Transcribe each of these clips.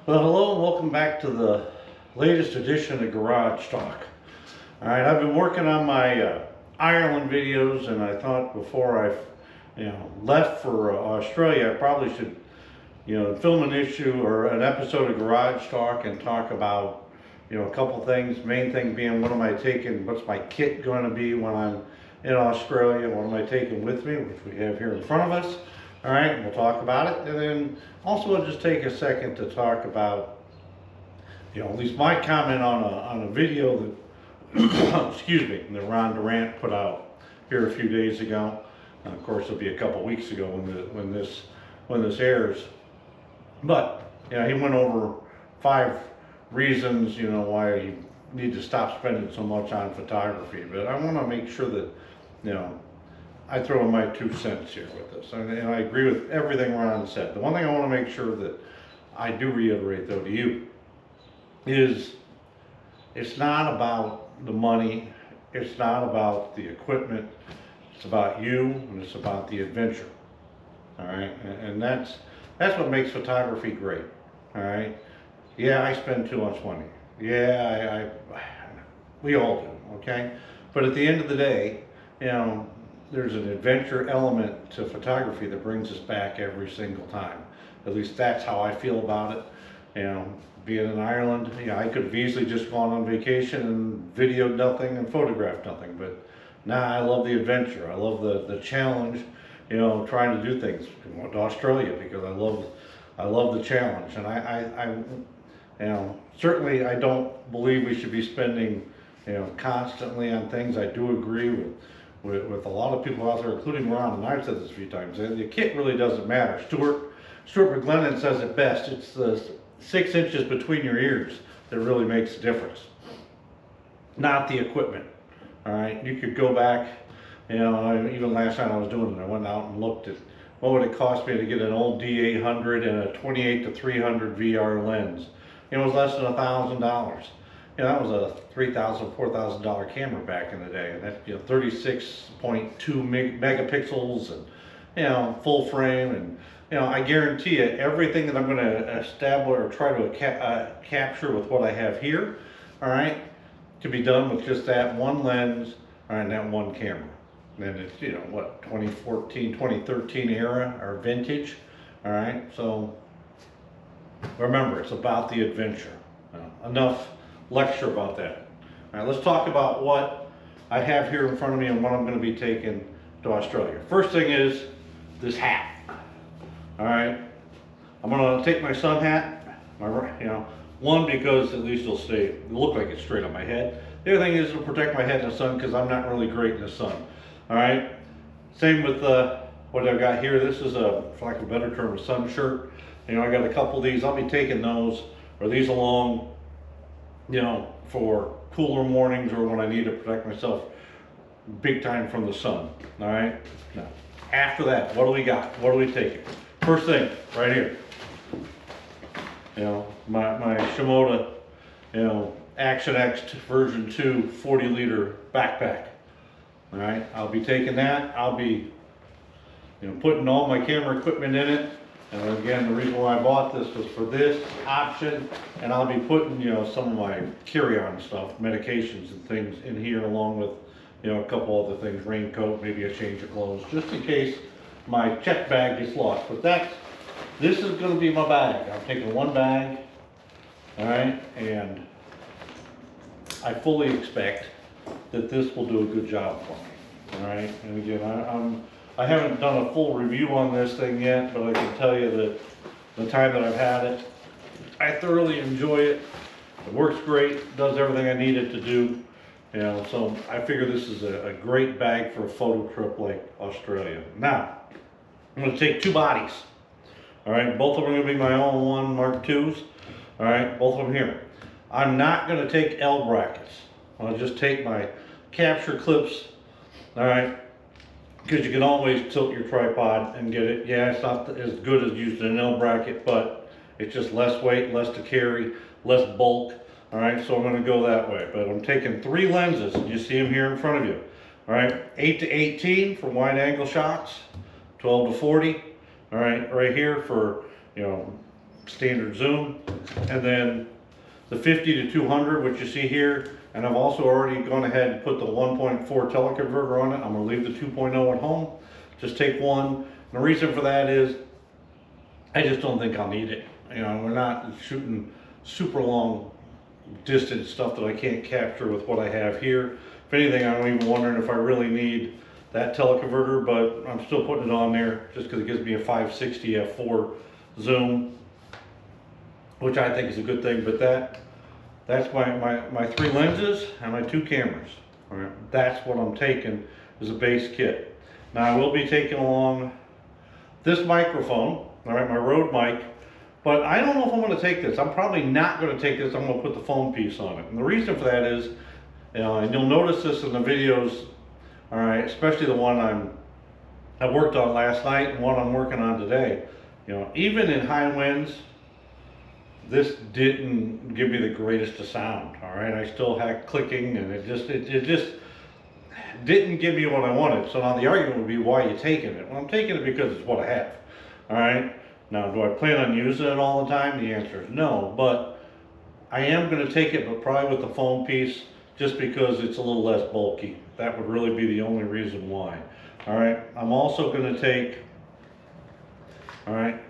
Well, hello and welcome back to the latest edition of Garage Talk. All right, I've been working on my Ireland videos, and I thought before I, left for Australia, I probably should, film an issue or an episode of Garage Talk and talk about, a couple things. Main thing being, what am I taking? What's my kit going to be when I'm in Australia? What am I taking with me, which we have here in front of us? All right, we'll talk about it, and then also I'll just take a second to talk about, at least my comment on a video that, excuse me, that Ron Durant put out here a few days ago. Of course, it'll be a couple weeks ago when this airs. But he went over 5 reasons, why you need to stop spending so much on photography. But I want to make sure that, I throw in my 2 cents here with this, and I agree with everything Ron said. The one thing I want to make sure that I do reiterate, though, to you is it's not about the money, it's not about the equipment, it's about you, and it's about the adventure. All right, and that's what makes photography great. All right, yeah, I spend too much money. Yeah, we all do. Okay, but at the end of the day, there's an adventure element to photography that brings us back every single time. At least that's how I feel about it. Being in Ireland, I could have easily just gone on vacation and videoed nothing and photographed nothing. But now I love the adventure. I love the challenge, trying to do things. I went to Australia because I love the challenge. And I certainly I don't believe we should be spending, constantly on things. I do agree with a lot of people out there, including Ron, and I've said this a few times, the kit really doesn't matter. Stuart McGlennon says it best. It's the 6 inches between your ears that really makes a difference, not the equipment. All right, you could go back, even last time I was doing it, I went out and looked at what would it cost me to get an old D800 and a 28-300 VR lens. It was less than $1,000. That was a $3,000, $4,000 camera back in the day, and that's 36.2 megapixels and full frame, and I guarantee you everything that I'm going to establish or try to capture with what I have here, all right, to be done with just that one lens, all right, and that one camera. And it's 2014, 2013 era or vintage, all right. So remember, it's about the adventure. Enough lecture about that. All right, let's talk about what I have here in front of me and what I'm going to be taking to Australia. First thing is this hat. All right, I'm going to take my sun hat. One, because at least it'll look like it's straight on my head. The other thing is it'll protect my head in the sun because I'm not really great in the sun. All right, same with what I've got here. This is for lack of a better term, a sun shirt. I got a couple of these. I'll be taking those or these along, for cooler mornings or when I need to protect myself big time from the sun. All right. Now, after that, what do we got? What are we taking? First thing, right here. My Shimoda, Action X version 2 40-liter backpack. All right. I'll be taking that. I'll be, putting all my camera equipment in it. And again, the reason why I bought this was for this option, and I'll be putting, some of my carry-on stuff, medications and things in here, along with, a couple other things, raincoat, maybe a change of clothes, just in case my check bag gets lost. But this is going to be my bag. I'm taking one bag, all right, and I fully expect that this will do a good job for me, all right. And again, I haven't done a full review on this thing yet, but I can tell you that the time that I've had it, I thoroughly enjoy it. It works great, does everything I need it to do. So I figure this is a great bag for a photo trip like Australia. Now, I'm going to take 2 bodies. All right, both of them are going to be my all-in-one Mark IIs. All right, both of them here. I'm not going to take L brackets. I'll just take my capture clips. All right. Because you can always tilt your tripod and get it. Yeah, it's not as good as using an L bracket, but it's just less weight, less to carry, less bulk. All right, so I'm going to go that way. But I'm taking 3 lenses, and you see them here in front of you. All right, 8-18 for wide angle shots, 12-40. All right here for standard zoom, and then the 50 to 200, which you see here, and I've also already gone ahead and put the 1.4 teleconverter on it. I'm going to leave the 2.0 at home, just take one. And the reason for that is I just don't think I'll need it. You know, we're not shooting super long distance stuff that I can't capture with what I have here. If anything, I'm even wondering if I really need that teleconverter, but I'm still putting it on there just because it gives me a 560 f4 zoom, which I think is a good thing. But that's my 3 lenses and my 2 cameras. All right, that's what I'm taking as a base kit. Now I will be taking along this microphone, all right, my Rode mic, but I don't know if I'm going to take this. I'm probably not going to take this. I'm going to put the phone piece on it. And the reason for that is, you know, and you'll notice this in the videos, all right, especially the one I worked on last night and one I'm working on today. You know, even in high winds, this didn't give me the greatest of sound. All right, I still had clicking, and it just didn't give me what I wanted. So now the argument would be, why are you taking it? Well, I'm taking it because it's what I have. All right. Now, do I plan on using it all the time? The answer is no. But I am going to take it, but probably with the phone piece, just because it's a little less bulky. That would really be the only reason why. All right. I'm also going to take. All right.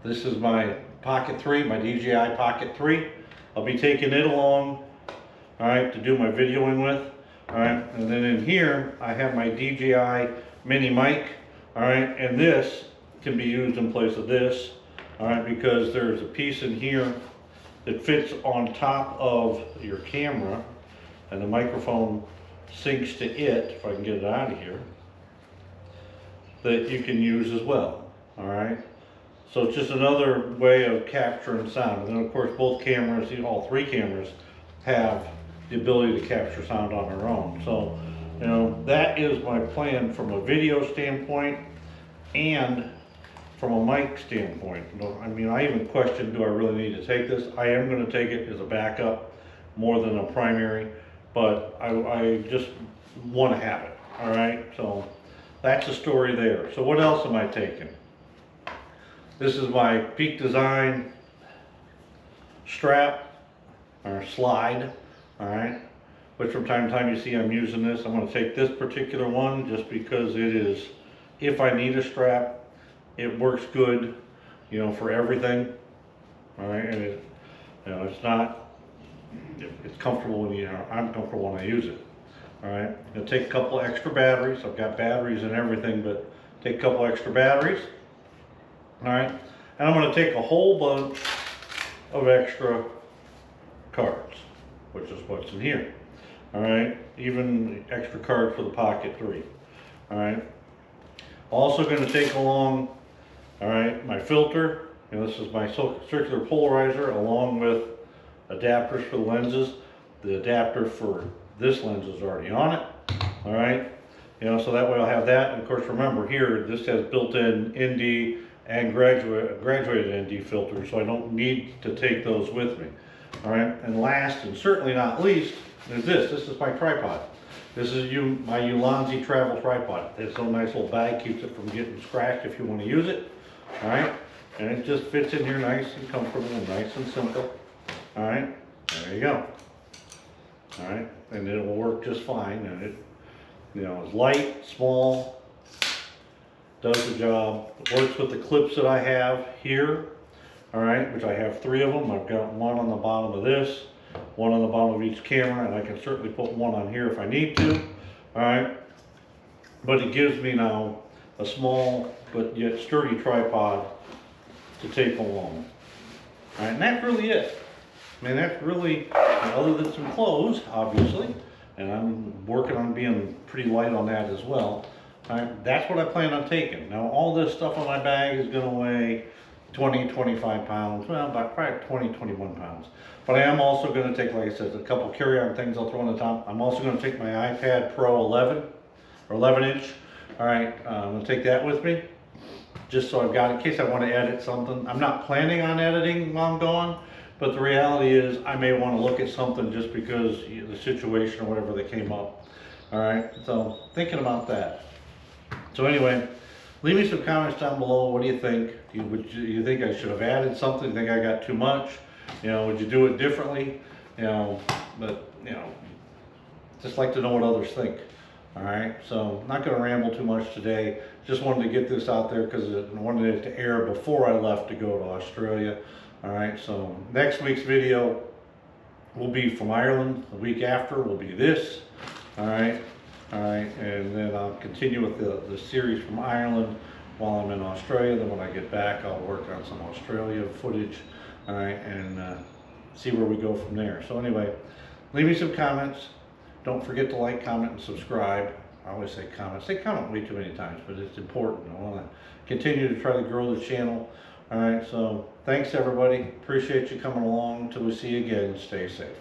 This is my Pocket 3, my DJI Pocket 3. I'll be taking it along, all right, to do my videoing with, all right. And then in here, I have my DJI mini mic, all right, and this can be used in place of this, all right, because there's a piece in here that fits on top of your camera, and the microphone syncs to it, if I can get it out of here, that you can use as well, all right. So it's just another way of capturing sound. And then of course both cameras, all 3 cameras, have the ability to capture sound on their own. So, you know, that is my plan from a video standpoint and from a mic standpoint. I mean, I even questioned, do I really need to take this? I am going to take it as a backup more than a primary, but I just want to have it, all right? So that's the story there. So what else am I taking? This is my Peak Design strap, or slide, all right? Which from time to time you see I'm using this. I'm going to take this particular one just because it is, if I need a strap, it works good, you know, for everything, all right? And it, you know, it's comfortable when I'm comfortable when I use it, all right? I'm going to take a couple of extra batteries. I've got batteries and everything, but take a couple extra batteries. All right, and I'm going to take a whole bunch of extra cards, which is what's in here. All right, even extra cards for the Pocket 3. All right, also going to take along, all right, my filter. And this is my circular polarizer, along with adapters for the lenses. The adapter for this lens is already on it. All right, you know, so that way I'll have that. And of course, remember here, this has built-in ND and graduated ND filters, so I don't need to take those with me. All right, and last and certainly not least is this. This is my tripod. This is my Ulanzi travel tripod. It's a nice little bag, keeps it from getting scratched if you want to use it. All right, and it just fits in here nice and comfortable and nice and simple. All right, there you go. All right, and it will work just fine. And it, you know, is light, small, does the job. It works with the clips that I have here, all right, which I have 3 of them. I've got one on the bottom of this, one on the bottom of each camera, and I can certainly put one on here if I need to, all right. But it gives me now a small but yet sturdy tripod to take along. All right, and that's really it. I mean, that's really, other than some clothes, obviously, and I'm working on being pretty light on that as well. All right, that's what I plan on taking. Now, all this stuff on my bag is going to weigh 20, 25 pounds, well, about probably 20, 21 pounds. But I am also going to take, like I said, a couple carry-on things I'll throw on the top. I'm also going to take my iPad Pro 11, or 11 inch. All right, I'm going to take that with me, just so I've got it in case I want to edit something. I'm not planning on editing while I'm gone, but the reality is I may want to look at something just because the situation or whatever that came up. All right, so thinking about that. So anyway, Leave me some comments down below. What do you think? You think I should have added something? Think I got too much? You know, would you do it differently? You know, but you know, just like to know what others think. All right, so I'm not going to ramble too much today. Just wanted to get this out there because I wanted it to air before I left to go to Australia. All right, so next week's video will be from Ireland. The week after will be this. All right, and then I'll continue with the series from Ireland while I'm in Australia. Then when I get back, I'll work on some Australia footage. All right, and see where we go from there. So anyway, leave me some comments. Don't forget to like, comment, and subscribe. I always say comment. I say comment way too many times, but it's important. I want to continue to try to grow the channel. All right, so thanks everybody. Appreciate you coming along. Until we see you again, stay safe.